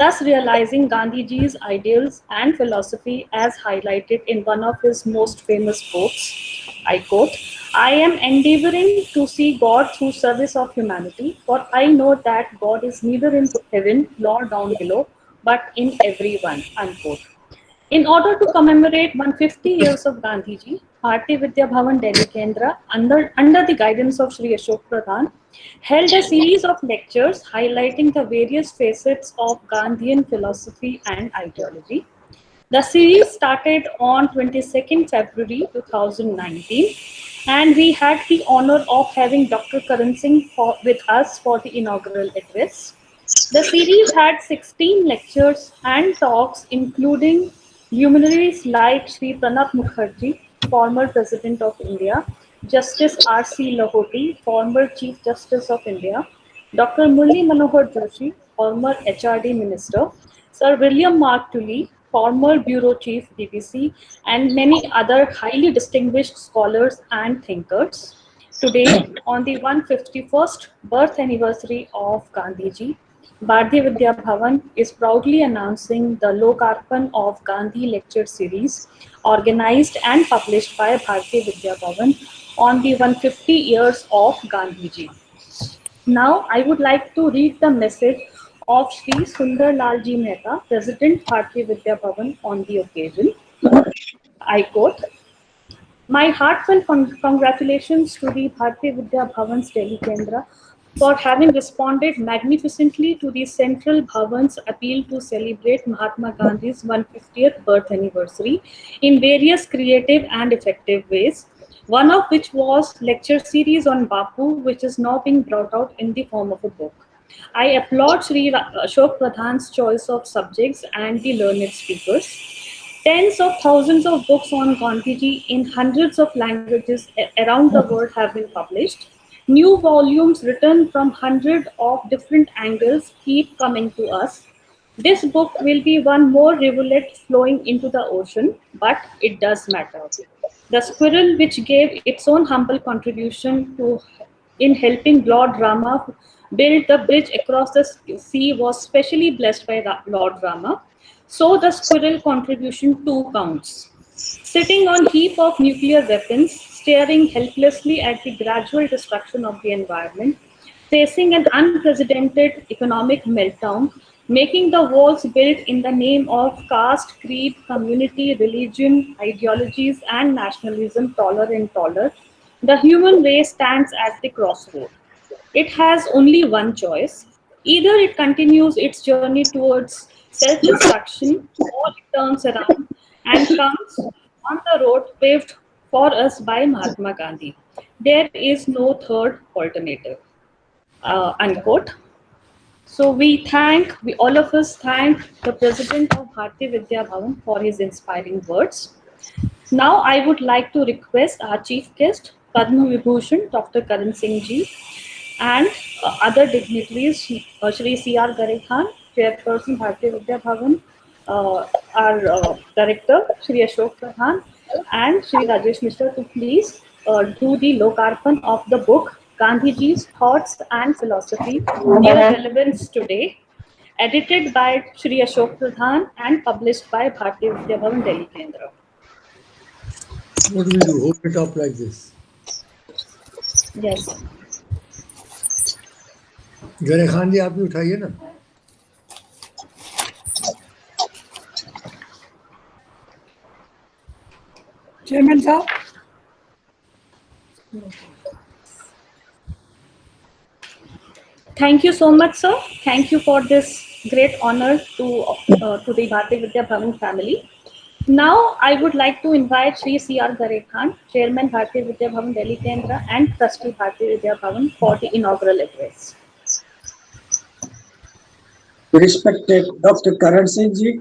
thus realizing Gandhiji's ideals and philosophy as highlighted in one of his most famous quotes. I quote, I am endeavoring to see God through service of humanity, for I know that God is neither in heaven nor down below, but in everyone. Unquote. In order to commemorate 150 years of Gandhiji, Bharati Vidya Bhavan Delhi Kendra, under the guidance of Sri Ashok Pradhan, held a series of lectures highlighting the various facets of Gandhian philosophy and ideology. The series started on 22nd February 2019, and we had the honor of having Dr. Karan Singh with us for the inaugural address. The series had 16 lectures and talks, including luminaries like Sri Pranab Mukherjee, former President of India, Justice R.C. Lahoti, former Chief Justice of India, Dr. Murli Manohar Joshi, former HRD Minister, Sir William Mark Tully, former Bureau Chief BBC, and many other highly distinguished scholars and thinkers. Today, on the 151st birth anniversary of Gandhiji, Bharatiya Vidya Bhavan is proudly announcing the Lokarpan of Gandhi Lecture Series, organized and published by Bharatiya Vidya Bhavan on the 150 years of Gandhiji. Now, I would like to read the message of Sri Sundar Lalji Mehta, President Bharatiya Vidya Bhavan on the occasion. I quote, my heartfelt congratulations to the Bharatiya Vidya Bhavan's Delhi Kendra for having responded magnificently to the Central Bhavan's appeal to celebrate Mahatma Gandhi's 150th birth anniversary in various creative and effective ways, one of which was lecture series on Bapu, which is now being brought out in the form of a book. I applaud Sri Ashok Pradhan's choice of subjects and the learned speakers. Tens of thousands of books on Gandhiji in hundreds of languages around the world have been published. New volumes written from hundreds of different angles keep coming to us. This book will be one more rivulet flowing into the ocean, but it does matter. The squirrel, which gave its own humble contribution in helping Lord Rama build the bridge across the sea, was specially blessed by Lord Rama. So the squirrel contribution too counts. Sitting on heap of nuclear weapons, staring helplessly at the gradual destruction of the environment, facing an unprecedented economic meltdown, making the walls built in the name of caste, creed, community, religion, ideologies, and nationalism taller and taller, the human race stands at the crossroad. It has only one choice. Either it continues its journey towards self destruction or it turns around and comes on the road paved for us by Mahatma Gandhi. There is no third alternative. Unquote. So we all of us thank the president of Bharatiya Vidya Bhavan for his inspiring words. Now I would like to request our chief guest, Padma Vibhushan, Dr. Karan Singh ji, and other dignitaries, Shri C.R. Gare Khan, Chairperson Bharatiya Vidya Bhavan, our Director, Shri Ashok Pradhan, and Shri Rajesh Mishra to please do the Lokarpan of the book Gandhiji's Thoughts and Philosophy, Their Relevance Today, edited by Shri Ashok Pradhan and published by Bharatiya Vidya Bhavan, Delhi Kendra. What do we do? Hold it up like this. Yes. गरे खान जी आप भी उठाइए ना. Chairman साहब. Thank you so much, sir. Thank you for this great honor to the Bharatiya Vidya Bhavan family. Now, I would like to invite Shri C.R. Gare Khan, Chairman Bharatiya Vidya Bhavan Delhi Kendra and Trustee Bharatiya Vidya Bhavan for the inaugural address. Respected Dr. Karan Singh ji,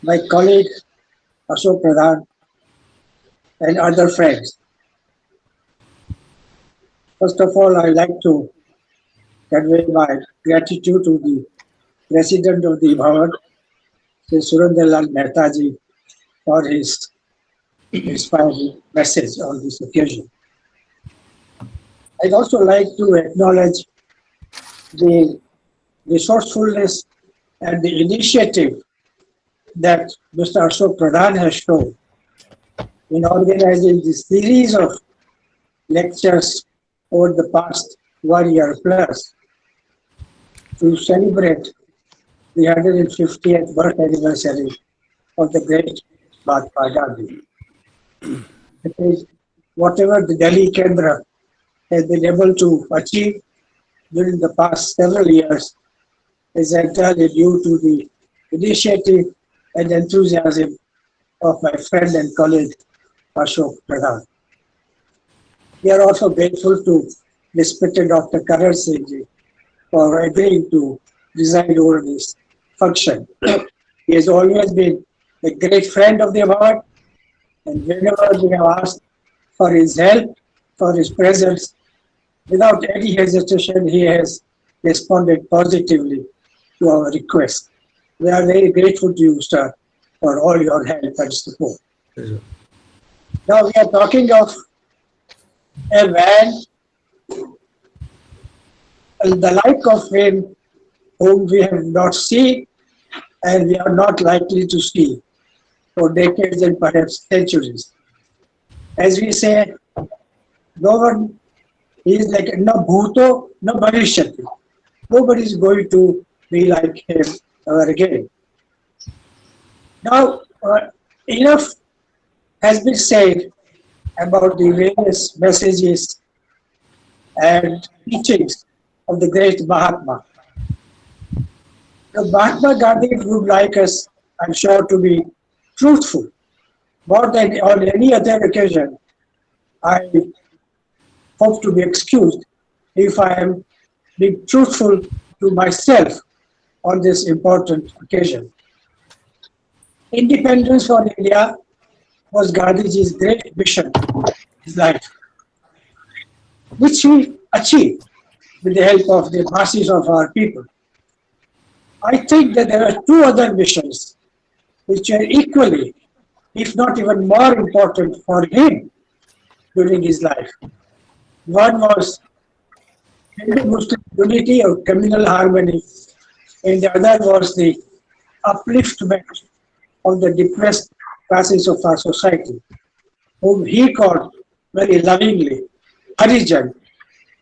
my colleague Ashok Pradhan, and other friends. First of all, I'd like to convey my gratitude to the President of the Bhavan, Sri Surendralal Mehta ji, for his inspiring message on this occasion. I'd also like to acknowledge the resourcefulness and the initiative that Mr. Ashok Pradhan has shown in organizing this series of lectures over the past 1 year plus to celebrate the 150th birth anniversary of the great Mahatma Gandhi. Because whatever the Delhi Kendra has been able to achieve during the past several years is entirely due to the initiative and enthusiasm of my friend and colleague Ashok Pradhan. We are also grateful to respected Dr. Karan Singh ji for agreeing to preside over this function. He has always been a great friend of the award, and whenever we have asked for his help, for his presence, without any hesitation, he has responded positively to our request. We are very grateful to you, sir, for all your help and support. Pleasure. Now we are talking of a man, the like of him, whom we have not seen and we are not likely to see for decades and perhaps centuries. As we say, no one is like no bhuto, no bhavishyati. Nobody is going to be like him ever again. Now, enough has been said about the various messages and teachings of the great Mahatma. The Mahatma Gandhi would like us, I'm sure, to be truthful. More than on any other occasion, I hope to be excused if I am being truthful to myself on this important occasion. Independence for India was Gandhiji's great mission in his life, which he achieved with the help of the masses of our people. I think that there are two other missions which are equally, if not even more important for him during his life. One was Hindu-Muslim unity or communal harmony, and the other was the upliftment of the depressed classes of our society, whom he called very lovingly Harijan,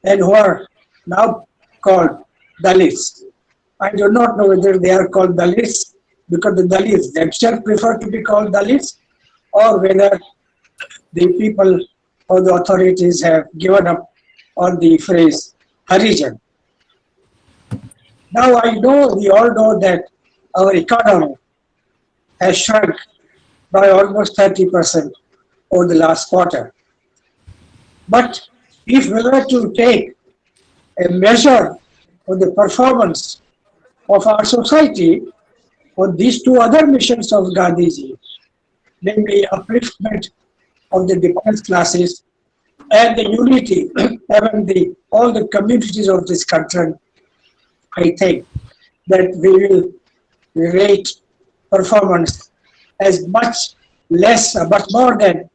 and who are now called Dalits. I do not know whether they are called Dalits because the Dalits themselves prefer to be called Dalits, or whether the people or the authorities have given up on the phrase Harijan. Now we all know that our economy has shrunk by almost 30% over the last quarter. But if we were to take a measure of the performance of our society on these two other missions of Gandhiji, namely upliftment of the depressed classes and the unity among all the communities of this country, I think that we will rate performance as much more than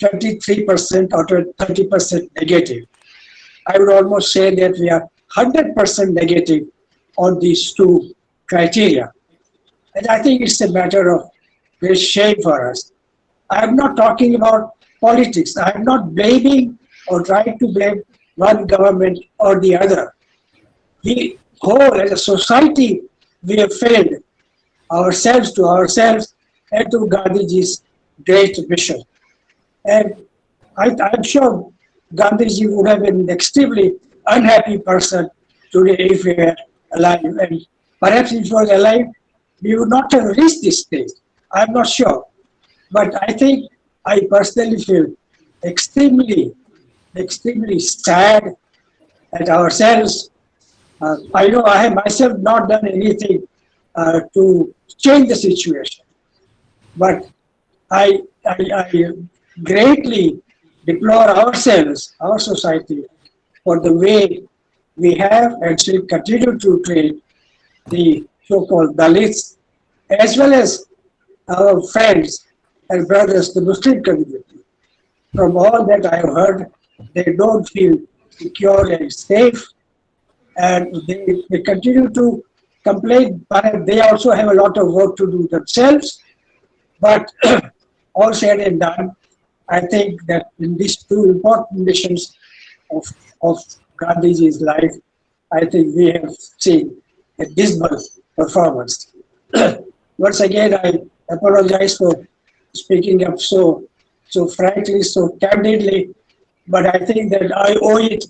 23% or 30% negative. I would almost say that we are 100% negative on these two criteria. And I think it's a matter of great shame for us. I am not talking about politics. I am not blaming or trying to blame one government or the other. We whole as a society, we have failed ourselves and to Gandhiji's great mission. And I'm sure Gandhiji would have been an extremely unhappy person today if he were alive. And perhaps if he was alive, we would not have reached this stage. I'm not sure. But I personally feel extremely sad at ourselves. I know I have myself not done anything to change the situation. But I greatly deplore ourselves, our society, for the way we have and still continue to treat the so-called Dalits, as well as our friends and brothers, the Muslim community. From all that I have heard, they don't feel secure and safe, and they continue to complain, but they also have a lot of work to do themselves. But all said and done, I think that in these two important missions of Gandhiji's life, I think we have seen a dismal performance. Once again, I apologize for speaking up so frankly, so candidly, but I think that I owe it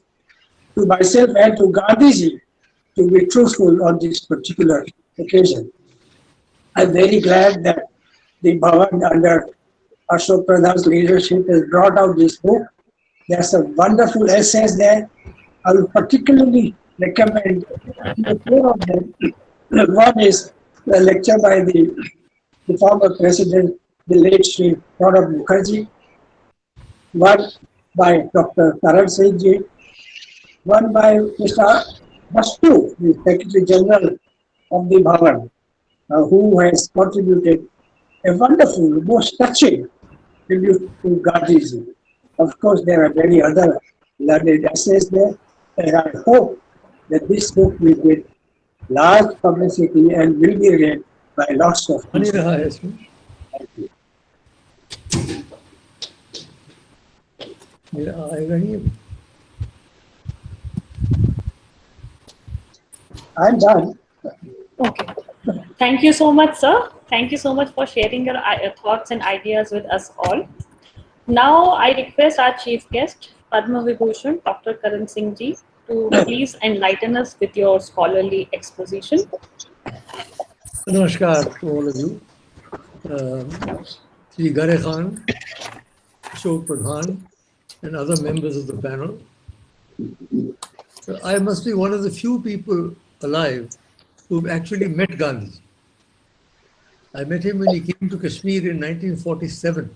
to myself and to Gandhiji to be truthful on this particular occasion. I'm very glad that the Bhavan under Ashok Pradhan's leadership has brought out this book. There's some wonderful essays there. I will particularly recommend the four of them. One is the lecture by the former president, the late Sri Pranab Mukherjee. One by Dr. Taran Singh Ji. One by Mr. Bastu, the Secretary General of the Bhavan, who has contributed a wonderful, most touching tribute to Gandhiji. Of course, there are many other learned essays there, and I hope that this book will get large publicity and will be read by lots of बनी people. रहा है इसमें। Thank you. मेरा आएगा नहीं अभी। I'm done. Okay. Thank you so much, sir. Thank you so much for sharing your thoughts and ideas with us all. Now, I request our chief guest, Padma Vibhushan, Dr. Karan Singh Ji, to please enlighten us with your scholarly exposition. Namaskar to all of you. Sri Gare Khan, Ashok Pradhan, and other members of the panel. I must be one of the few people alive who've actually met Gandhi. I met him when he came to Kashmir in 1947.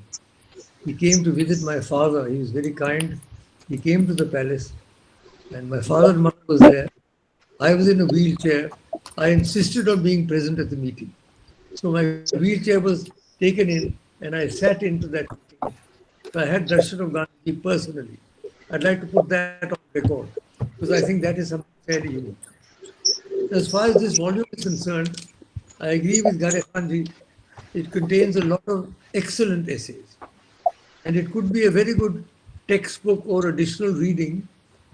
He came to visit my father. He was very kind. He came to the palace, and my father and mother was there. I was in a wheelchair. I insisted on being present at the meeting. So my wheelchair was taken in, and I sat into that meeting. So I had darshan of Gandhi personally. I'd like to put that on record, because I think that is something fairly unique. As far as this volume is concerned, I agree with Gare Khanji. It contains a lot of excellent essays. And it could be a very good textbook or additional reading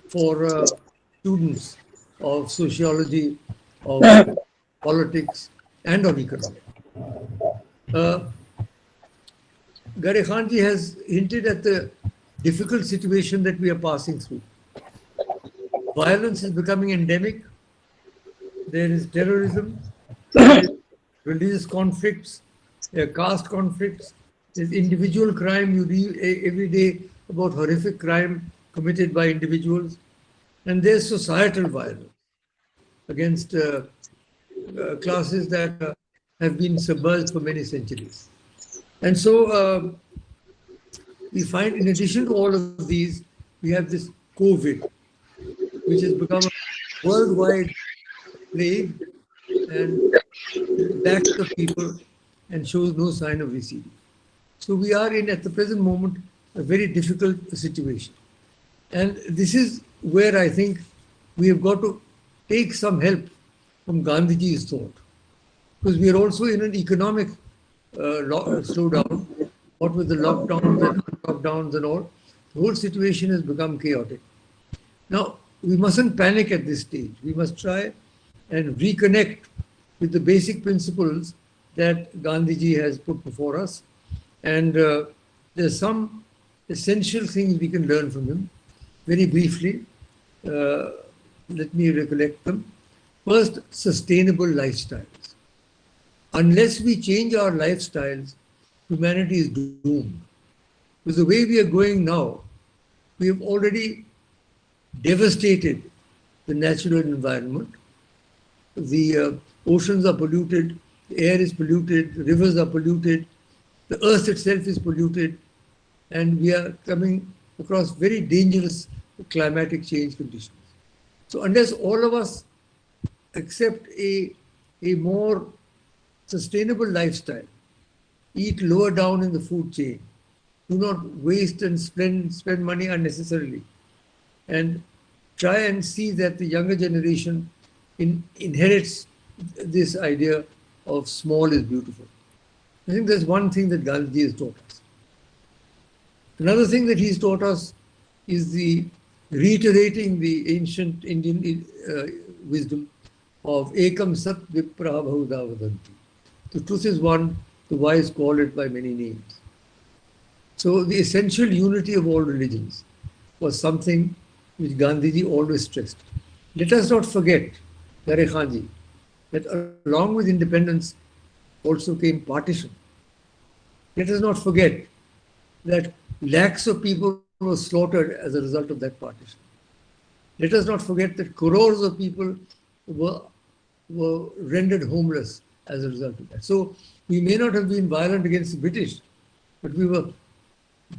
for students of sociology, of politics, and of economics. Gare Khanji has hinted at the difficult situation that we are passing through. Violence is becoming endemic. There is terrorism, there is religious conflicts, there are caste conflicts, there's individual crime. You read every day about horrific crime committed by individuals, and there's societal violence against classes that have been submerged for many centuries. And so we find, in addition to all of these, we have this COVID, which has become a worldwide plague and attacks the people and shows no sign of receding. So we are in, at the present moment, a very difficult situation. And this is where I think we have got to take some help from Gandhiji's thought. Because we are also in an economic slowdown, what with the lockdowns and lockdowns and all. The whole situation has become chaotic. Now, we mustn't panic at this stage. We must try and reconnect with the basic principles that Gandhiji has put before us. And there's some essential things we can learn from him. Very briefly, let me recollect them. First, sustainable lifestyles. Unless we change our lifestyles, humanity is doomed. Because the way we are going now, we have already devastated the natural environment. The oceans are polluted, the air is polluted, the rivers are polluted, the earth itself is polluted, and we are coming across very dangerous climatic change conditions. So unless all of us accept a more sustainable lifestyle, eat lower down in the food chain, do not waste and spend money unnecessarily, and try and see that the younger generation inherits this idea of small is beautiful. I think there's one thing that Gandhi has taught us. Another thing that he's taught us is the reiterating the ancient Indian wisdom of Ekam Sat Vipra Bahuda Vadanti. The truth is one, the wise call it by many names. So the essential unity of all religions was something which Gandhiji always stressed. Let us not forget, Gare Khanji, that along with independence also came partition. Let us not forget that lakhs of people were slaughtered as a result of that partition. Let us not forget that crores of people were rendered homeless as a result of that. So we may not have been violent against the British, but we were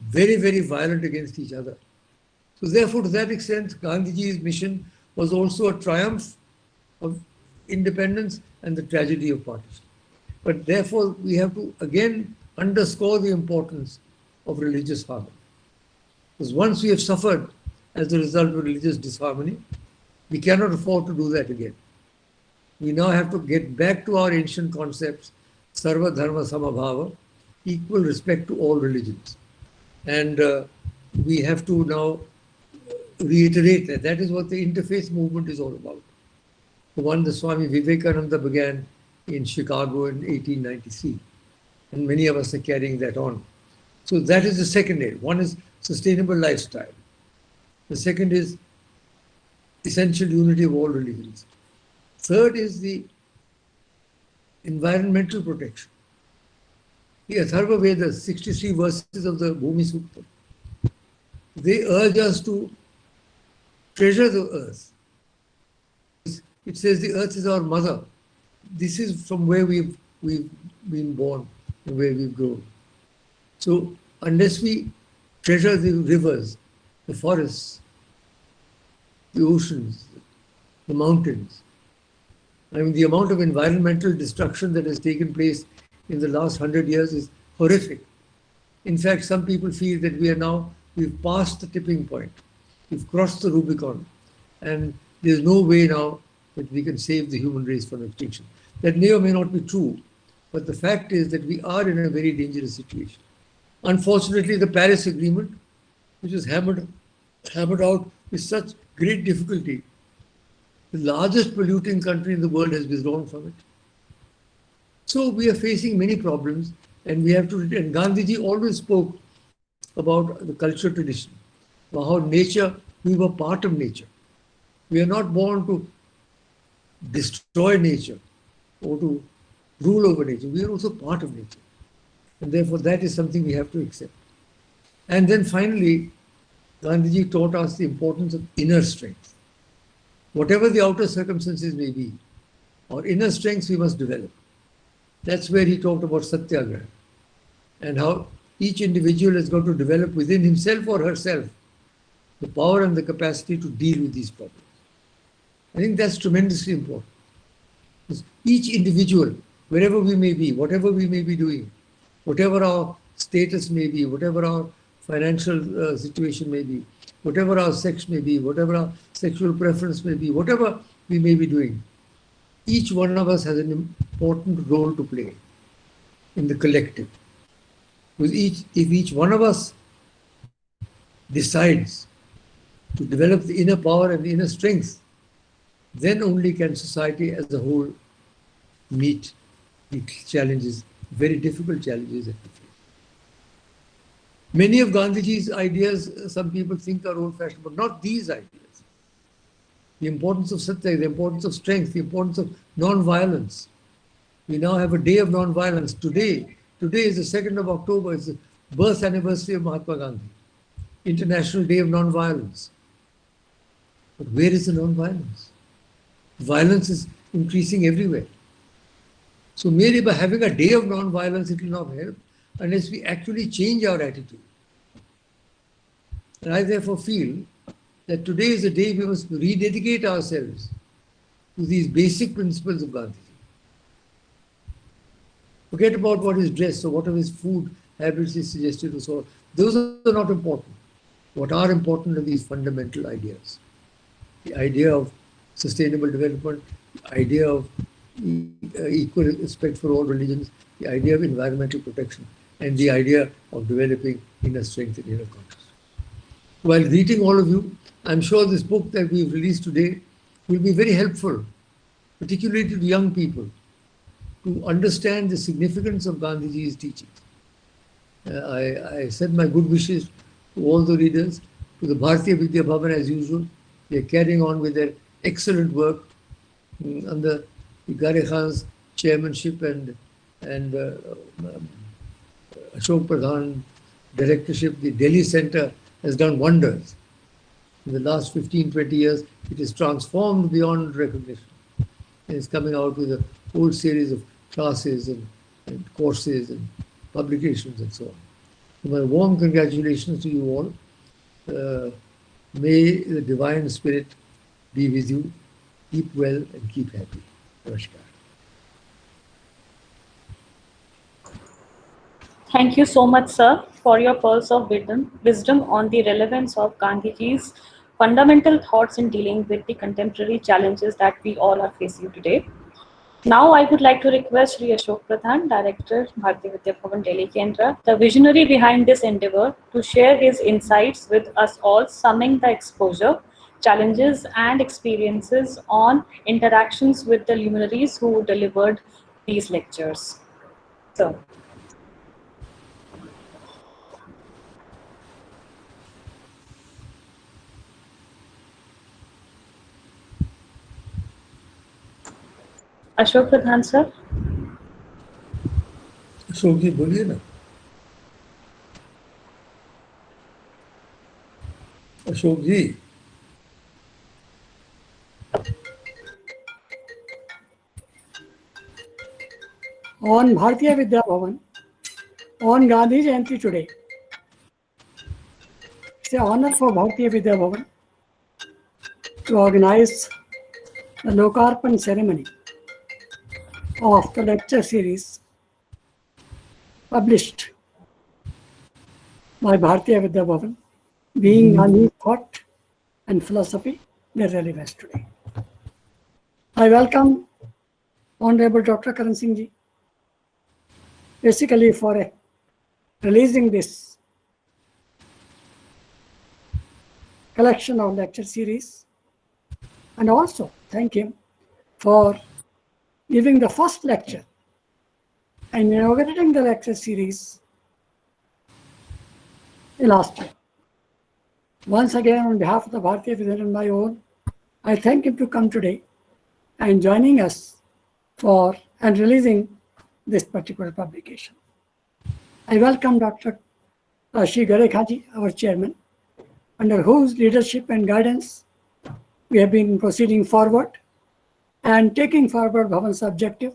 very, very violent against each other. So therefore, to that extent, Gandhiji's mission was also a triumph of independence and the tragedy of partition. But therefore, we have to again underscore the importance of religious harmony. Because once we have suffered as a result of religious disharmony, we cannot afford to do that again. We now have to get back to our ancient concepts, Sarva Dharma Samabhava, equal respect to all religions. And we have to now reiterate that. That is what the interfaith movement is all about. The one that Swami Vivekananda began in Chicago in 1893. And many of us are carrying that on. So that is the second area. One is sustainable lifestyle. The second is essential unity of all religions. Third is the environmental protection. The Atharva Vedas, 63 verses of the Bhumi Sukta, they urge us to treasure the earth. It says the earth is our mother. This is from where we've been born and where we've grown. So unless we treasure the rivers, the forests, the oceans, the mountains, I mean, the amount of environmental destruction that has taken place in the last 100 years is horrific. In fact, some people feel that we've passed the tipping point. We've crossed the Rubicon. And there's no way now that we can save the human race from extinction. That may or may not be true. But the fact is that we are in a very dangerous situation. Unfortunately, the Paris Agreement, which was hammered out with such great difficulty, the largest polluting country in the world has withdrawn from it. So we are facing many problems, and we have to. And Gandhiji always spoke about the cultural tradition, about how nature, we were part of nature. We are not born to destroy nature or to rule over nature. We are also part of nature. And therefore, that is something we have to accept. And then finally, Gandhiji taught us the importance of inner strength. Whatever the outer circumstances may be, our inner strengths we must develop. That's where he talked about Satyagraha and how each individual has got to develop within himself or herself the power and the capacity to deal with these problems. I think that's tremendously important. Because each individual, wherever we may be, whatever we may be doing, whatever our status may be, whatever our financial situation may be, whatever our sex may be, whatever our sexual preference may be, whatever we may be doing, each one of us has an important role to play in the collective. Because if each one of us decides to develop the inner power and the inner strength, then only can society as a whole meet the challenges, very difficult challenges that we face. Many of Gandhiji's ideas, some people think are old-fashioned, but not these ideas. The importance of satya, the importance of strength, the importance of non-violence. We now have a day of non-violence. Today is the 2nd of October, it's the birth anniversary of Mahatma Gandhi. International Day of Non-Violence. But where is the non-violence? Violence is increasing everywhere. So merely by having a day of non-violence, it will not help unless we actually change our attitude. And I therefore feel that today is a day we must rededicate ourselves to these basic principles of Gandhi. Forget about what is dressed or what are his food habits he suggested or so. Those are not important. What are important are these fundamental ideas. The idea of sustainable development, the idea of equal respect for all religions, the idea of environmental protection, and the idea of developing inner strength and inner consciousness. While greeting all of you, I'm sure this book that we've released today will be very helpful, particularly to the young people, to understand the significance of Gandhiji's teachings. I send my good wishes to all the readers, to the Bharatiya Vidya Bhavan as usual. They're carrying on with their excellent work under the Gare Khan's chairmanship and Ashok Pradhan directorship. The Delhi Center has done wonders. In the last 15, 20 years, it is transformed beyond recognition. And it's coming out with a whole series of classes and courses and publications and so on. So my warm congratulations to you all. May the divine spirit be with you. Keep well and keep happy. Namaskar. Thank you so much, sir, for your pearls of wisdom on the relevance of Gandhiji's fundamental thoughts in dealing with the contemporary challenges that we all are facing today. Now, I would like to request Shri Ashok Pradhan, Director, Bharatiya Vidya Bhavan, Delhi Kendra, the visionary behind this endeavor, to share his insights with us all, summing the exposure, challenges, and experiences on interactions with the luminaries who delivered these lectures. So, Ashok Pradhan, sir. Ashok जी बोलिए ना. अशोक जी. On Bharatiya Vidya Bhavan, on Gandhi Jayanti today, it's an honor for Bharatiya Vidya Bhavan to organize the Lokarpan ceremony of the lecture series published by Bharatiya Vidya Bhavan, being Gandhi's thought and philosophy, their relevance today. I welcome Honorable Dr. Karan Singh ji, basically for releasing this collection of lecture series, and also thank him for giving the first lecture and inaugurating the lecture series last year. Once again, on behalf of the Bharatiya Vidya and my own, I thank him to come today and joining us for and releasing this particular publication. I welcome Dr. Shri Gare Khanji, our chairman, under whose leadership and guidance we have been proceeding forward and taking forward Bhavan's objective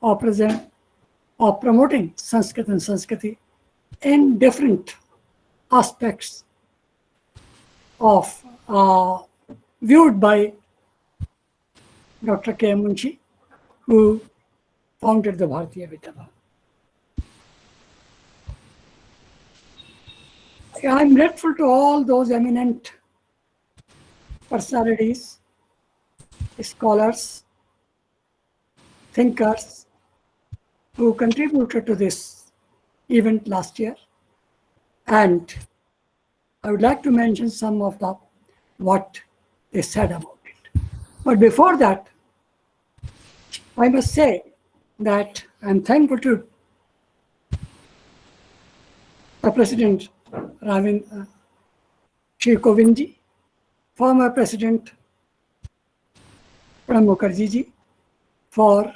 of promoting Sanskrit and Sanskriti in different aspects of viewed by Dr. K. Munshi, who founded the Bharatiya Vidya Bhavan. I'm grateful to all those eminent personalities, scholars, thinkers who contributed to this event last year. And I would like to mention some of what they said about it. But before that, I must say that I'm thankful to the President Shri Kovindji, former President Pranab Mukherjee ji, for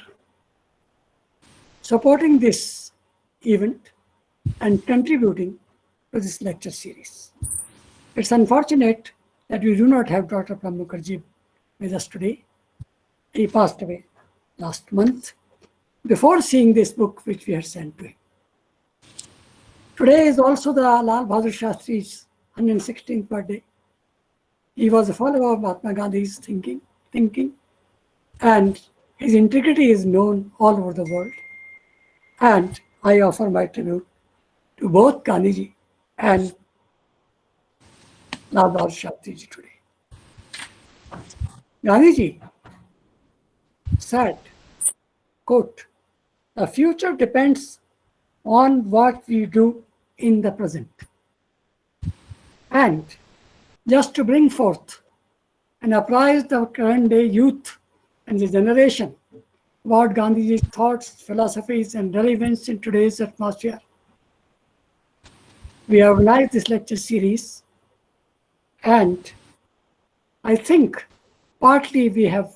supporting this event and contributing to this lecture series. It's unfortunate that we do not have Dr. Pranab Mukherjee with us today. He passed away last month before seeing this book which we had sent to him. Today is also the Lal Bahadur Shastri's 116th birthday. He was a follower of Mahatma Gandhi's thinking, and his integrity is known all over the world. And I offer my tribute to both Gandhiji and Lal Bahadur Shastriji today. Gandhiji said quote, the future depends on what we do in the present. And just to bring forth and apprise the current day youth and the generation about Gandhiji's thoughts, philosophies, and relevance in today's atmosphere, we organized this lecture series, and I think partly we have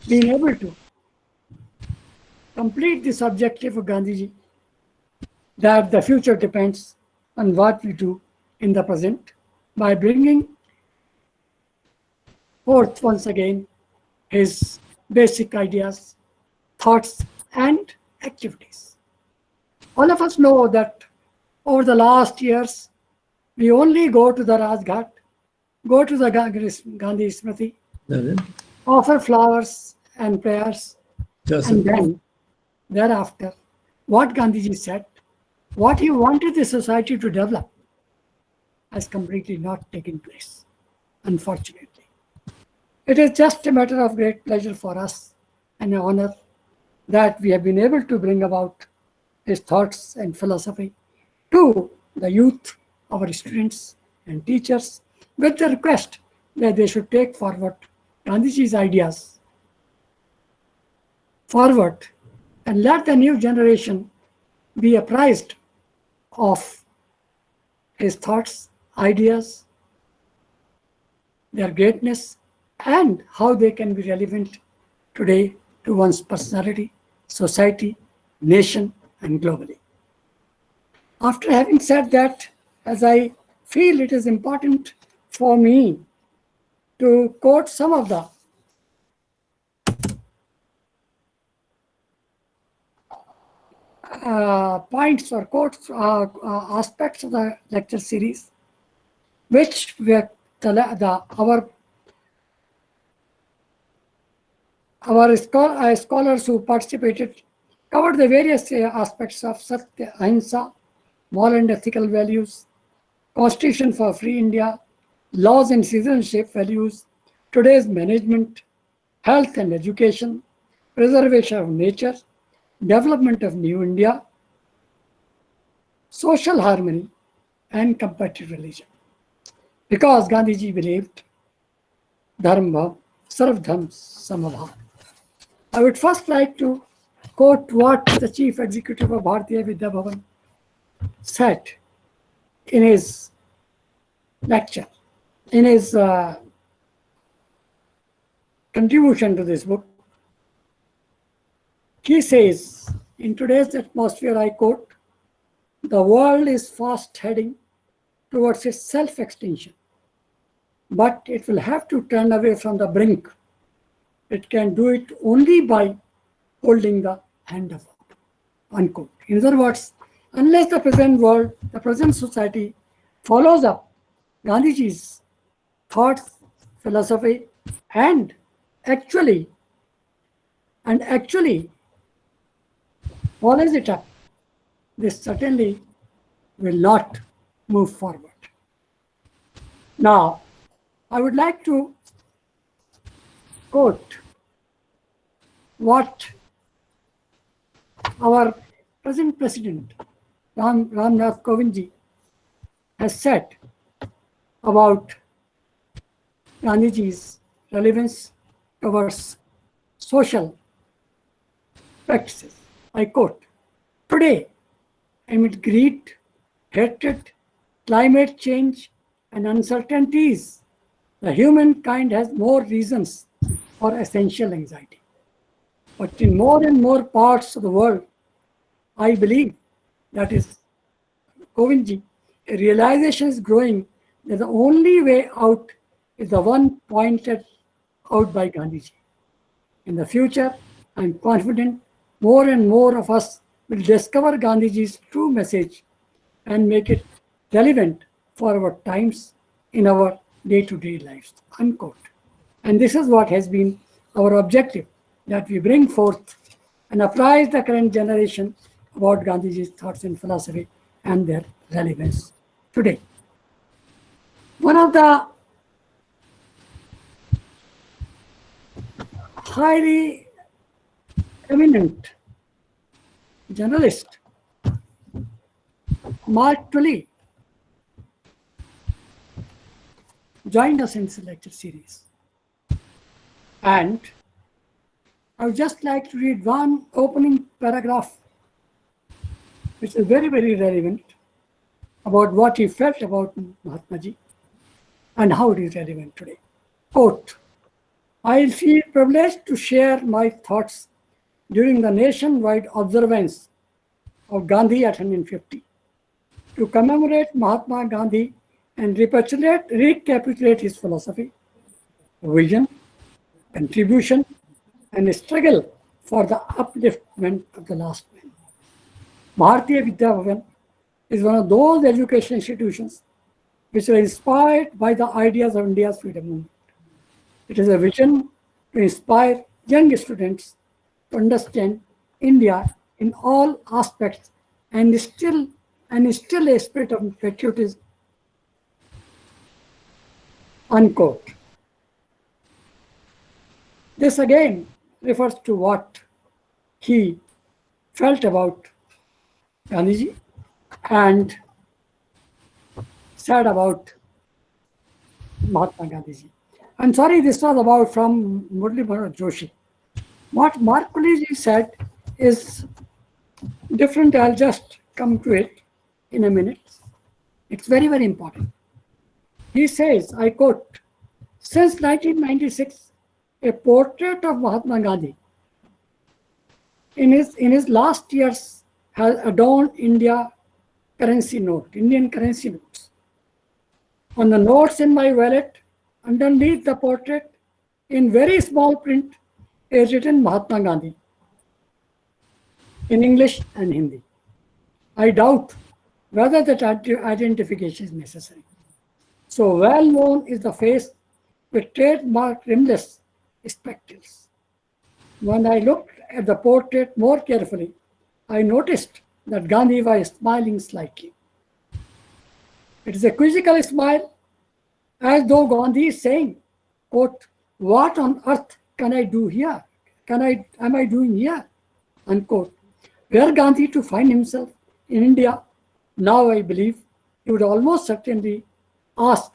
been able to complete this objective of Gandhiji, that the future depends on what we do in the present, by bringing forth once again his basic ideas, thoughts, and activities. All of us know that over the last years, we only go to the Rajghat, go to the Gandhi Smriti, offer flowers and prayers, and then thereafter, what Gandhiji said, what he wanted the society to develop, has completely not taken place, unfortunately. It is just a matter of great pleasure for us and an honor that we have been able to bring about his thoughts and philosophy to the youth, our students and teachers, with the request that they should take forward Gandhiji's ideas forward and let the new generation be apprised of his thoughts, ideas, their greatness, and how they can be relevant today to one's personality, society, nation, and globally. After having said that, as I feel it is important for me to quote some of the points or quotes, aspects of the lecture series, which were our scholars who participated covered the various aspects of Satya, Ahimsa, moral and ethical values, Constitution for Free India, laws and citizenship values, today's management, health and education, preservation of nature, development of New India, social harmony, and comparative religion. Because Gandhiji believed Dharma, Sarv Dharma Samabha. I would first like to quote what the Chief Executive of Bharatiya Vidya Bhavan said in his lecture, in his contribution to this book. He says, in today's atmosphere, I quote, the world is fast heading towards its self-extinction, but it will have to turn away from the brink. It can do it only by holding the hand of God, unquote. In other words, unless the present world, the present society follows up Gandhiji's thoughts, philosophy, and actually follows it up, this certainly will not move forward. Now, I would like to quote what our present President, Ramnath Kovindji, has said about Gandhiji's relevance towards social practices. I quote, today, amid greed, hatred, climate change, and uncertainties, the humankind has more reasons for essential anxiety. But in more and more parts of the world, I believe, that is Kovindji, a realization is growing that the only way out is the one pointed out by Gandhiji. In the future, I am confident more and more of us will discover Gandhiji's true message and make it relevant for our times in our day-to-day lives, unquote. And this is what has been our objective, that we bring forth and apprise the current generation about Gandhiji's thoughts and philosophy and their relevance today. One of the highly eminent journalist, Mark Tully, joined us in this lecture series. And I would just like to read one opening paragraph, which is very, very relevant about what he felt about Mahatma Ji and how it is relevant today. Quote, I feel privileged to share my thoughts during the nationwide observance of Gandhi at 150 to commemorate Mahatma Gandhi and recapitulate his philosophy, vision, contribution, and struggle for the upliftment of the last man. Bharatiya Vidya Bhavan is one of those education institutions which are inspired by the ideas of India's freedom movement. It is a vision to inspire young students to understand India in all aspects and instill a spirit of patriotism. Unquote. This again refers to what he felt about Gandhiji and said about Mahatma Gandhiji. I'm sorry, this was about from Murli Bharat Joshi. What Mark Tully said is different. I'll just come to it in a minute. It's very, very important. He says, I quote, since 1996, a portrait of Mahatma Gandhi in his last years has adorned Indian currency notes. On the notes in my wallet, underneath the portrait, in very small print, is written Mahatma Gandhi in English and Hindi. I doubt whether that identification is necessary. So well known is the face with trademark rimless spectacles. When I looked at the portrait more carefully, I noticed that Gandhi was smiling slightly. It is a quizzical smile, as though Gandhi is saying, quote, what on earth can I do here? Am I doing here? Unquote. Were Gandhi to find himself in India, now I believe he would almost certainly ask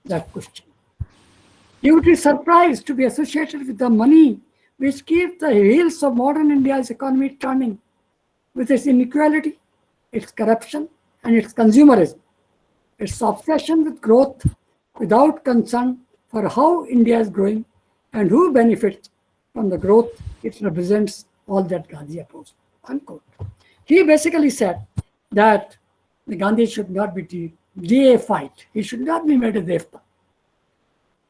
that question. He would be surprised to be associated with the money which keeps the wheels of modern India's economy turning, with its inequality, its corruption, and its consumerism, its obsession with growth without concern for how India is growing and who benefits from the growth it represents, all that Gandhi opposed. Unquote. He basically said that the Gandhi should not be deified. He should not be made a devta.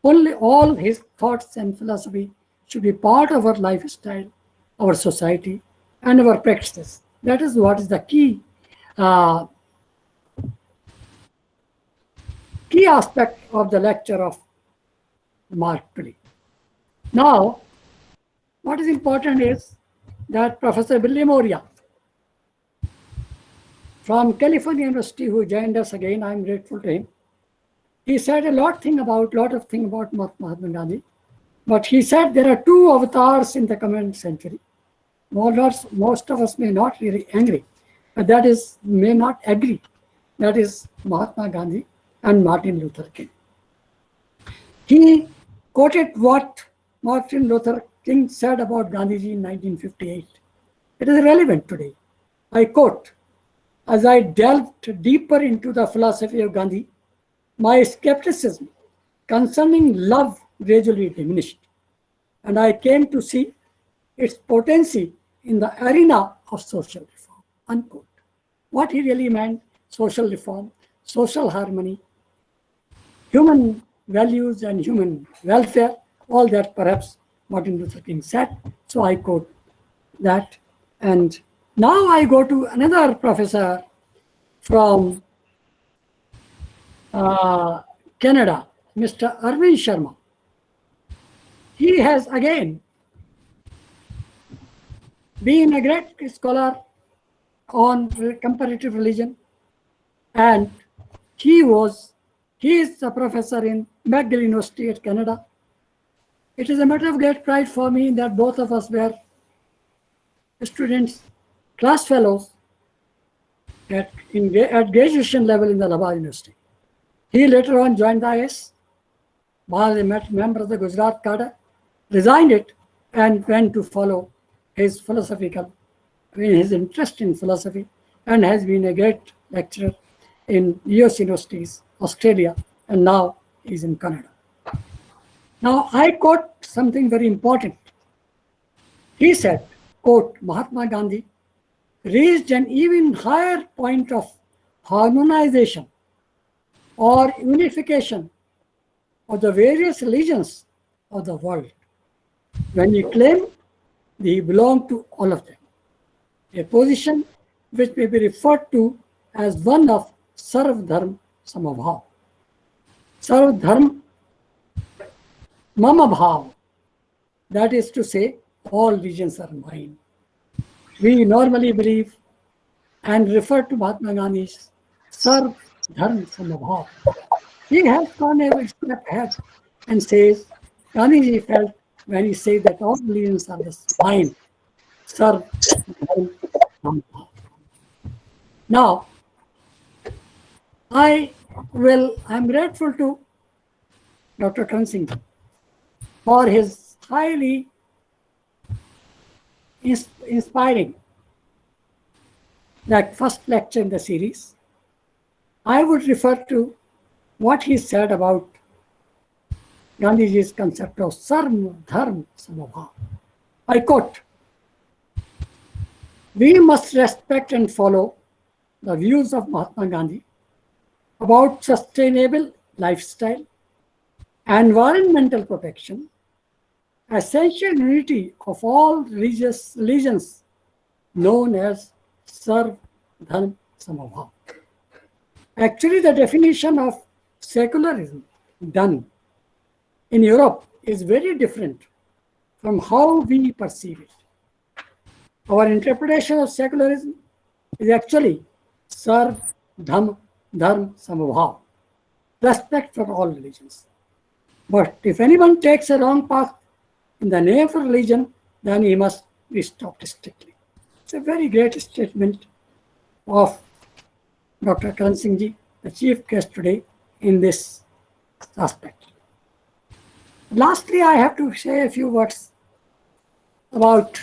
Only all his thoughts and philosophy should be part of our lifestyle, our society, and our practices. That is what is the key aspect of the lecture of Mark Tully. Now, what is important is that Professor William Oria from California University, who joined us again, I'm grateful to him. He said a lot of things about Mahatma Gandhi, but he said there are two avatars in the coming century. Most of us may not really agree, but may not agree. That is Mahatma Gandhi and Martin Luther King. He quoted what Martin Luther King said about Gandhiji in 1958. It is relevant today. I quote, as I delved deeper into the philosophy of Gandhi, my skepticism concerning love gradually diminished, and I came to see its potency in the arena of social reform. Unquote. What he really meant, social reform, social harmony, human values and human welfare, all that perhaps Martin Luther King said. So I quote that. And now I go to another professor from Canada, Mr. Arvind Sharma. He has again been a great scholar on comparative religion, and he is a professor in McGill University at Canada. It is a matter of great pride for me that both of us were students, class fellows at graduation level in the Allahabad University. He later on joined the IS, was a member of the Gujarat cadre, resigned it, and went to follow his his interest in philosophy, and has been a great lecturer in US universities, Australia, and now he's in Canada. Now, I quote something very important. He said, quote, Mahatma Gandhi reached an even higher point of harmonization or unification of the various religions of the world when he claimed that he belonged to all of them, a position which may be referred to as one of Sarv Dharm Samabhav. Sarv Dharm Mama Bhav, that is to say, all religions are mine. We normally believe and refer to Mahatma Gandhi's Sarv Dharm Samabhav. He has gone a step ahead and says, Gandhiji felt when he said that all religions are mine, Sarv Dharm Samabhav. Now, I'm grateful to Dr. Karan Singh for his highly inspiring that first lecture in the series. I would refer to what he said about Gandhiji's concept of Sarv Dharm Samabhav. I quote, we must respect and follow the views of Mahatma Gandhi about sustainable lifestyle, environmental protection, essential unity of all religions known as Sarv Dharm Samabhav. Actually, the definition of secularism done in Europe is very different from how we perceive it. Our interpretation of secularism is actually Sarv Dharm Samabhav, respect for all religions. But if anyone takes a wrong path in the name of religion, then he must be stopped strictly. It's a very great statement of Dr. Karan Singh ji, the chief guest today in this aspect. Lastly, I have to say a few words about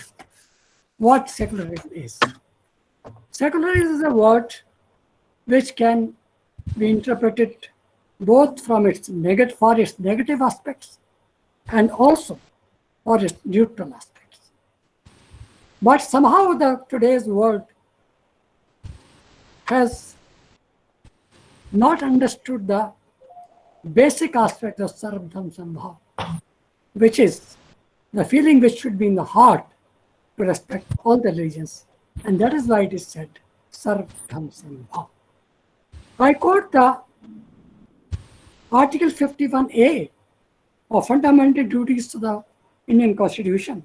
what secularism is. Secularism is a word which can be interpreted both from its negative aspects and also for its neutral aspects. But somehow today's world has not understood the basic aspect of Sarv Dharm Samabhav, which is the feeling which should be in the heart to respect all the religions. And that is why it is said Sarv Dharm Samabhav. I quote the Article 51A of Fundamental Duties to the Indian Constitution,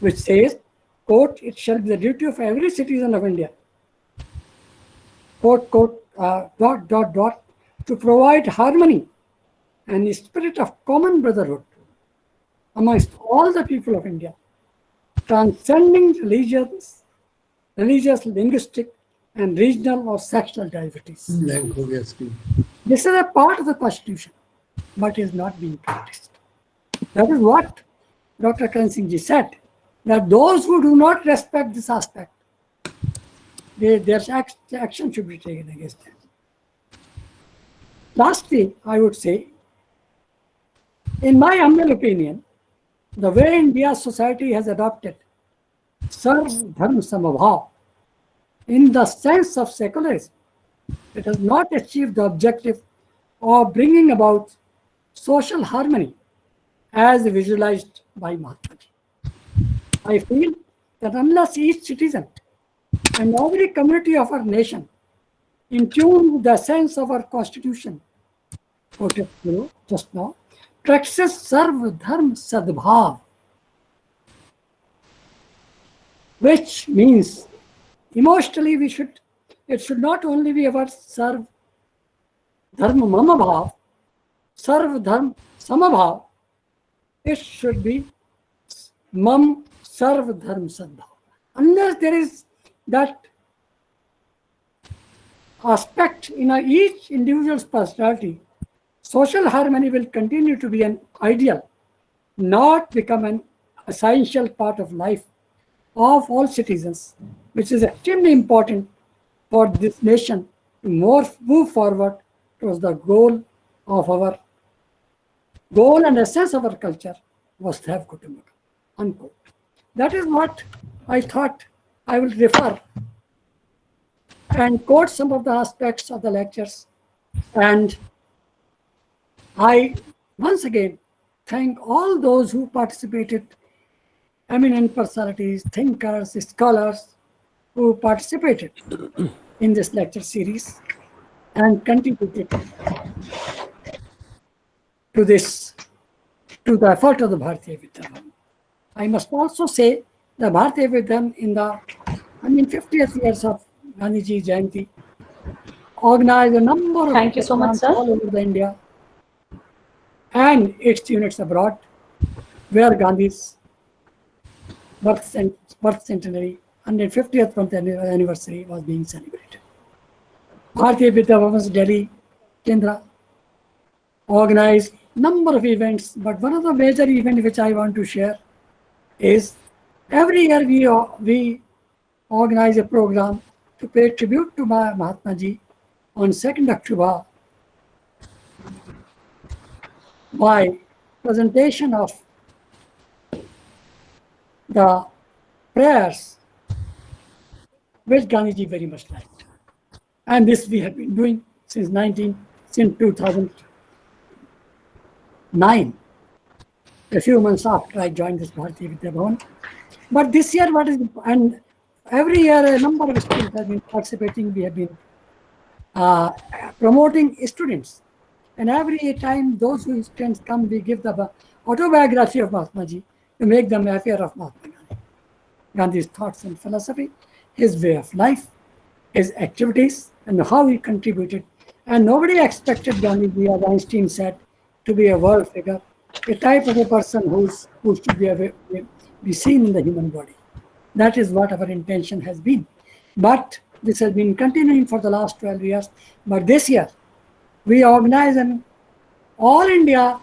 which says, quote, it shall be the duty of every citizen of India, quote, to provide harmony and the spirit of common brotherhood amongst all the people of India, transcending religious, linguistic, and regional or sexual diversities. This is a part of the Constitution, but is not being practiced. That is what Dr. Karan Singh ji said, that those who do not respect this aspect, their action should be taken against them. Lastly, I would say, in my humble opinion, the way India's society has adopted Sarv Dharm Samabhav in the sense of secularism, it has not achieved the objective of bringing about social harmony as visualized by Mahatma Ji. I feel that unless each citizen and every community of our nation, in tune with the sense of our constitution, quoted just now, practices Sarv Dharm Sadbhav, which means emotionally it should not only be our Sarv Dharma Mama Bhav, Sarv Dharm Samabhav, it should be Mam Sarv Dharm Sadbhav. unless there is that aspect in each individual's personality, social harmony will continue to be an ideal, not become an essential part of life of all citizens, which is extremely important for this nation to move forward towards the goal and essence of our culture was to have Kutumbakam. Unquote. That is what I thought I will refer and quote some of the aspects of the lectures. And I once again thank all those who participated, eminent personalities, thinkers, scholars who participated in this lecture series and contributed to the effort of the Bharatiya Vidya. I must also say the Bharatiya Vidya in the 50th years of Gandhiji Jayanti organized a number of Thank you so much, programs sir. all over India and its units abroad, where Gandhi's birth centenary, 150th birth anniversary was being celebrated. Bharatiya Vidya Bhavan's Delhi Kendra organized number of events, but one of the major events which I want to share is every year we organize a program to pay tribute to Mahatma Ji on 2nd October by presentation of the prayers which Gandhiji very much liked. And this we have been doing since 2009, a few months after I joined this Bharatiya Vidya Bhavan. But this year, and every year a number of students have been participating. We have been promoting students. And every time those who students come, we give the autobiography of Mahatma Ji to make them aware of Mahatma Gandhi. Gandhi's thoughts and philosophy, his way of life, his activities, and how he contributed. And nobody expected Gandhi, as Einstein said, to be a world figure, a type of a person who should be seen in the human body. That is what our intention has been. But this has been continuing for the last 12 years. But this year, we organize an all India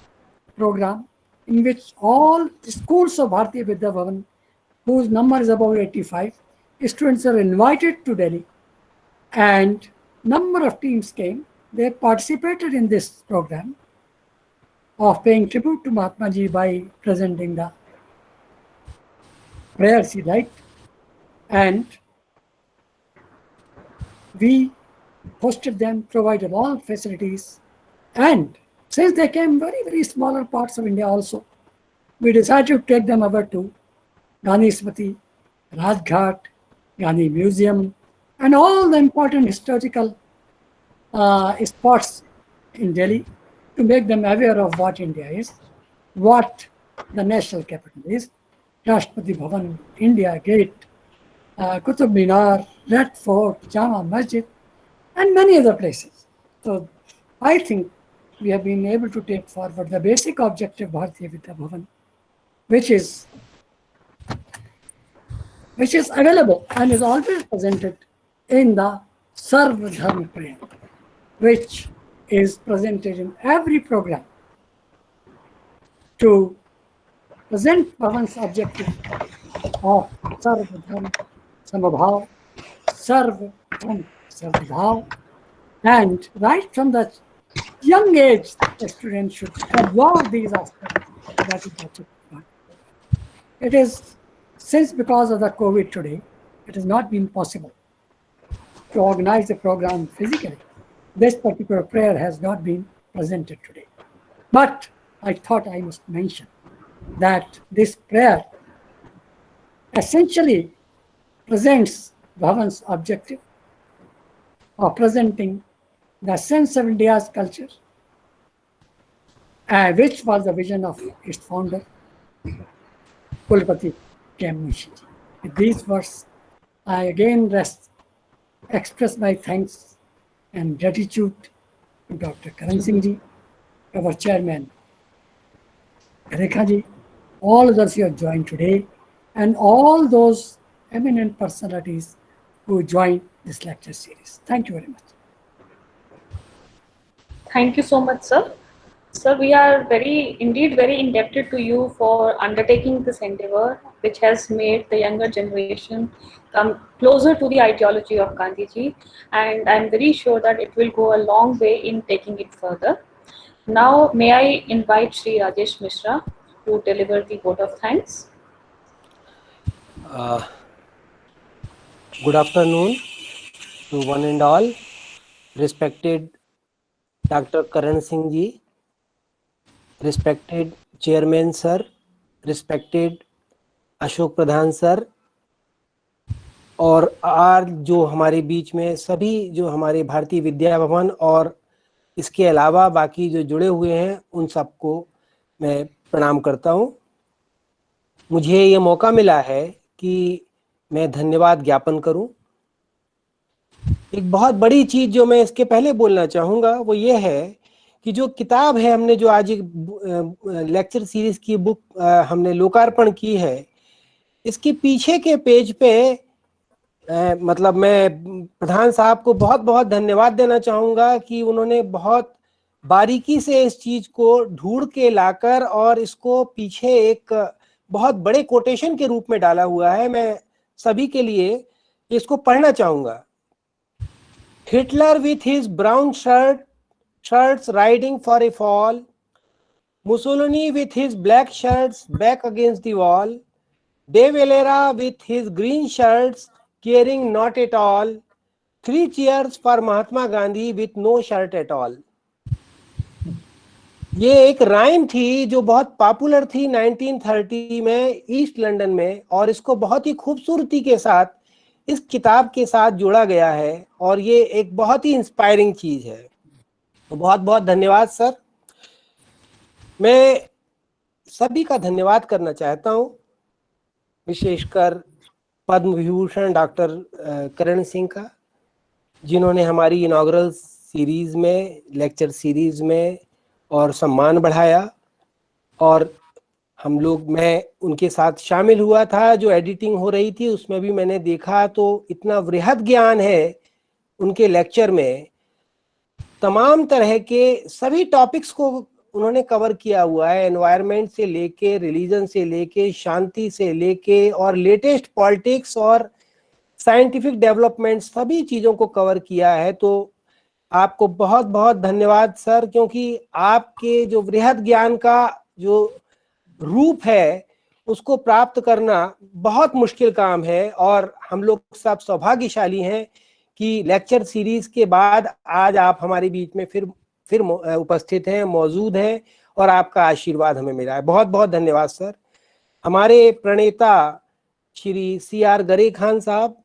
program in which all schools of Bharatiya Vidya Bhavan, whose number is about 85, students are invited to Delhi, and number of teams came. They participated in this program of paying tribute to Mahatma Ji by presenting the prayers he liked, and we hosted them, provided all facilities, and since they came very, very smaller parts of India also, we decided to take them over to Gandhi Smriti, Rajghat, Gandhi Museum, and all the important historical spots in Delhi to make them aware of what India is, what the national capital is, Rashtrapati Bhavan, India Gate, Qutub Minar, Red Fort, Jama Masjid, and many other places. So I think we have been able to take forward the basic objective of Bharatiya Vidya Bhavan, which is available and is always presented in the Sarva Dharma prayer, which is presented in every program to present Bhavan's objective of Sarva Dharma Samabhav, Sarva Dharma Sarvabhav, and right from the young age, the student should absorb these aspects. That is what it is. Since because of the COVID today, it has not been possible to organize the program physically. This particular prayer has not been presented today. But I thought I must mention that this prayer essentially presents Bhavan's objective of presenting the sense of India's culture, which was the vision of its founder, Kulpati K. Munshi. With these words, I again express my thanks and gratitude to Dr. Karan Singh Ji, our chairman, Rekha Ji, all others who have joined today, and all those eminent personalities who joined this lecture series. Thank you very much. Thank you so much, sir. Sir, we are indeed very indebted to you for undertaking this endeavor, which has made the younger generation come closer to the ideology of Gandhiji, and I'm very sure that it will go a long way in taking it further. Now, may I invite Sri Rajesh Mishra to deliver the vote of thanks. Good afternoon to one and all. Respected Dr. Karan Singh ji, respected Chairman sir, respected Ashok Pradhan sir, और आज जो हमारे बीच में सभी जो हमारे भारतीय विद्या भवन और इसके अलावा बाकी जो जुड़े हुए हैं उन सबको मैं प्रणाम करता हूं। मुझे ये मौका मिला है कि मैं धन्यवाद ज्ञापन करूं। एक बहुत बड़ी चीज जो मैं इसके पहले बोलना चाहूँगा वो ये है कि जो किताब है, हमने जो आज एक लेक्चर सीरीज की बुक हमने लोकार्पण की है, इसके पीछे के पेज पे मतलब मैं प्रधान साहब को बहुत बहुत धन्यवाद देना चाहूँगा कि उन्होंने बहुत बारीकी से इस चीज को ढूंढ के लाकर और इसको पीछे एक बहुत बड़े कोटेशन के रूप में डाला हुआ है। मैं सभी के लिए इसको पढ़ना चाहूँगा। Hitler with his brown shirts riding for a fall, Mussolini with his black shirts back against the wall, De Valera with his green shirts caring not at all, 3 cheers for Mahatma Gandhi with no shirt at all. ये एक rhyme थी जो बहुत popular थी 1930 में east London में, और इसको बहुत ही खूबसूरती के साथ इस किताब के साथ जोड़ा गया है और ये एक बहुत ही इंस्पायरिंग चीज है। तो बहुत बहुत धन्यवाद सर। मैं सभी का धन्यवाद करना चाहता हूँ, विशेषकर पद्म विभूषण डॉक्टर करण सिंह का, जिन्होंने हमारी इनॉग्रल सीरीज में, लेक्चर सीरीज में और सम्मान बढ़ाया। और हम लोग, मैं उनके साथ शामिल हुआ था, जो एडिटिंग हो रही थी उसमें भी मैंने देखा तो इतना वृहद ज्ञान है उनके लेक्चर में। तमाम तरह के सभी टॉपिक्स को उन्होंने कवर किया हुआ है, एनवायरनमेंट से लेके, रिलीजन से लेके, शांति से लेके और लेटेस्ट पॉलिटिक्स और साइंटिफिक डेवलपमेंट, सभी चीज़ों को कवर किया है। तो आपको बहुत बहुत धन्यवाद सर, क्योंकि आपके जो वृहद ज्ञान का जो रूप है उसको प्राप्त करना बहुत मुश्किल काम है, और हम लोग सब सौभाग्यशाली हैं कि लेक्चर सीरीज के बाद आज आप हमारे बीच में फिर उपस्थित हैं, मौजूद हैं, और आपका आशीर्वाद हमें मिला है। बहुत बहुत धन्यवाद सर। हमारे प्रणेता श्री CR गरे खान साहब,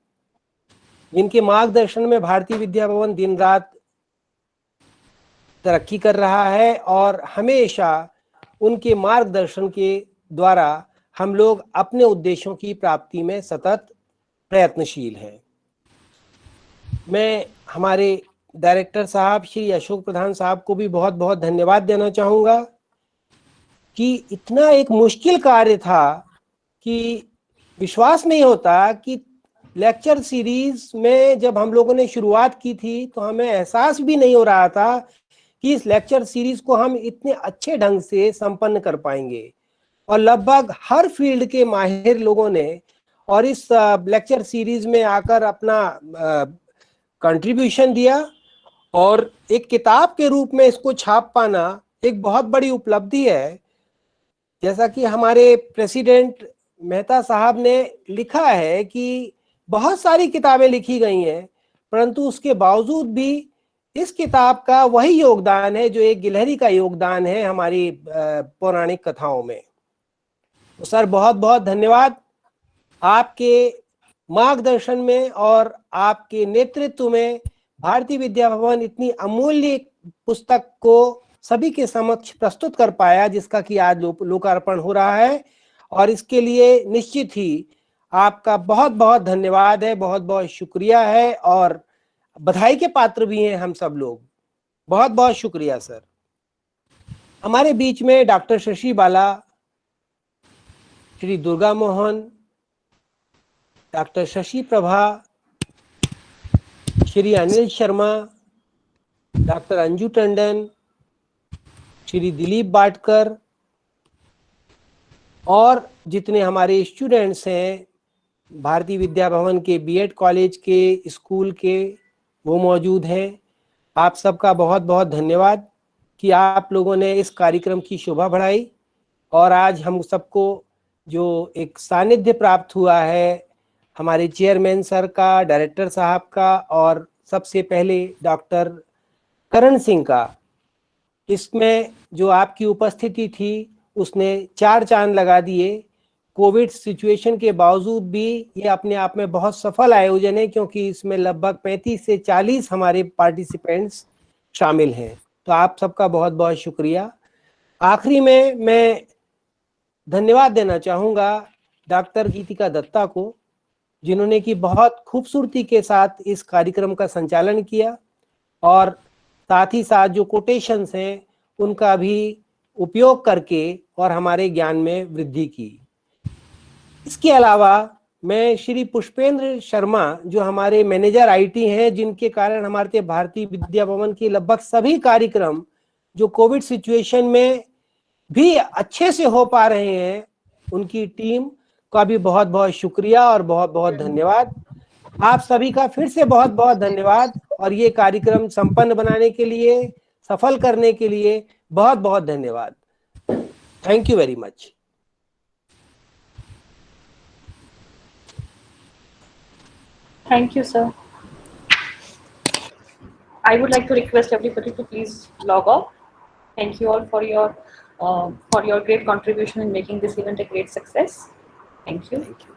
जिनके मार्गदर्शन में भारतीय विद्या भवन दिन रात तरक्की कर रहा है, और हमेशा उनके मार्गदर्शन के द्वारा हम लोग अपने उद्देश्यों की प्राप्ति में सतत प्रयत्नशील हैं। मैं हमारे डायरेक्टर साहब श्री अशोक प्रधान साहब को भी बहुत बहुत धन्यवाद देना चाहूँगा कि इतना एक मुश्किल कार्य था कि विश्वास नहीं होता कि लेक्चर सीरीज में जब हम लोगों ने शुरुआत की थी तो हमें एहसास भी नहीं हो रहा था कि इस लेक्चर सीरीज को हम इतने अच्छे ढंग से संपन्न कर पाएंगे, और लगभग हर फील्ड के माहिर लोगों ने और इस लेक्चर सीरीज में आकर अपना कंट्रीब्यूशन दिया, और एक किताब के रूप में इसको छाप पाना एक बहुत बड़ी उपलब्धि है। जैसा कि हमारे प्रेसिडेंट मेहता साहब ने लिखा है कि बहुत सारी किताबें लिखी गई हैं, परंतु उसके बावजूद भी इस किताब का वही योगदान है जो एक गिलहरी का योगदान है हमारी पौराणिक कथाओं में। तो सर बहुत बहुत धन्यवाद। आपके मार्गदर्शन में और आपके नेतृत्व में भारतीय विद्या भवन इतनी अमूल्य पुस्तक को सभी के समक्ष प्रस्तुत कर पाया, जिसका कि आज लोकार्पण हो रहा है, और इसके लिए निश्चित ही आपका बहुत बहुत धन्यवाद है, बहुत बहुत शुक्रिया है, और बधाई के पात्र भी हैं हम सब लोग। बहुत बहुत शुक्रिया सर। हमारे बीच में डॉक्टर शशि बाला, श्री दुर्गा मोहन, डॉक्टर शशि प्रभा, श्री अनिल शर्मा, डॉक्टर अंजू टंडन, श्री दिलीप बाटकर और जितने हमारे स्टूडेंट्स हैं भारतीय विद्या भवन के बीएड कॉलेज के, स्कूल के, वो मौजूद हैं। आप सबका बहुत बहुत धन्यवाद कि आप लोगों ने इस कार्यक्रम की शोभा बढ़ाई और आज हम सबको जो एक सानिध्य प्राप्त हुआ है हमारे चेयरमैन सर का, डायरेक्टर साहब का और सबसे पहले डॉक्टर करण सिंह का, इसमें जो आपकी उपस्थिति थी उसने 4 चांद लगा दिए। कोविड सिचुएशन के बावजूद भी ये अपने आप में बहुत सफल आयोजन है, क्योंकि इसमें लगभग 35 से 40 हमारे पार्टिसिपेंट्स शामिल हैं। तो आप सबका बहुत बहुत शुक्रिया। आखिरी में मैं धन्यवाद देना चाहूँगा डॉक्टर गीतिका दत्ता को, जिन्होंने कि बहुत खूबसूरती के साथ इस कार्यक्रम का संचालन किया और साथ ही साथ जो कोटेशंस हैं उनका भी उपयोग करके और हमारे ज्ञान में वृद्धि की। इसके अलावा मैं श्री पुष्पेंद्र शर्मा, जो हमारे मैनेजर आईटी हैं, जिनके कारण हमारे भारतीय विद्या भवन के लगभग सभी कार्यक्रम जो कोविड सिचुएशन में भी अच्छे से हो पा रहे हैं, उनकी टीम का भी बहुत बहुत शुक्रिया और बहुत बहुत धन्यवाद। आप सभी का फिर से बहुत बहुत धन्यवाद और ये कार्यक्रम संपन्न बनाने के लिए, सफल करने के लिए बहुत बहुत धन्यवाद। Thank you very much. Thank you, sir. I would like to request everybody to please log off. Thank you all for your great contribution in making this event a great success. Thank you. Thank you.